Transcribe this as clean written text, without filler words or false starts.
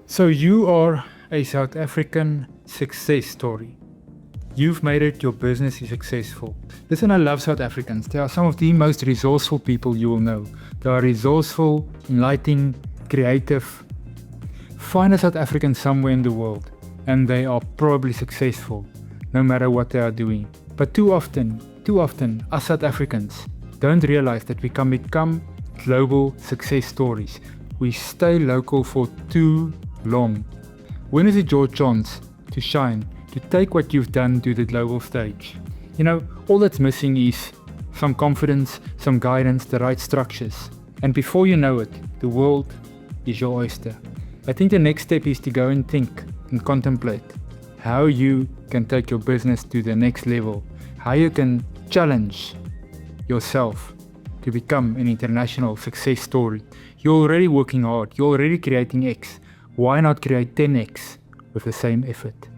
So you are a South African success story. You've made it, your business is successful. Listen, I love South Africans. They are some of the most resourceful people you will know. They are resourceful, enlightening, creative. Find a South African somewhere in the world and they are probably successful, no matter what they are doing. But too often, us South Africans don't realize that we can become global success stories. We stay local for too long. When is it your chance to shine, to take what you've done to the global stage? You know, all that's missing is some confidence, some guidance, the right structures. And before you know it, the world is your oyster. I think the next step is to go and think and contemplate how you can take your business to the next level, how you can challenge yourself to become an international success story. You're already working hard, you're already creating X. Why not create 10X with the same effort?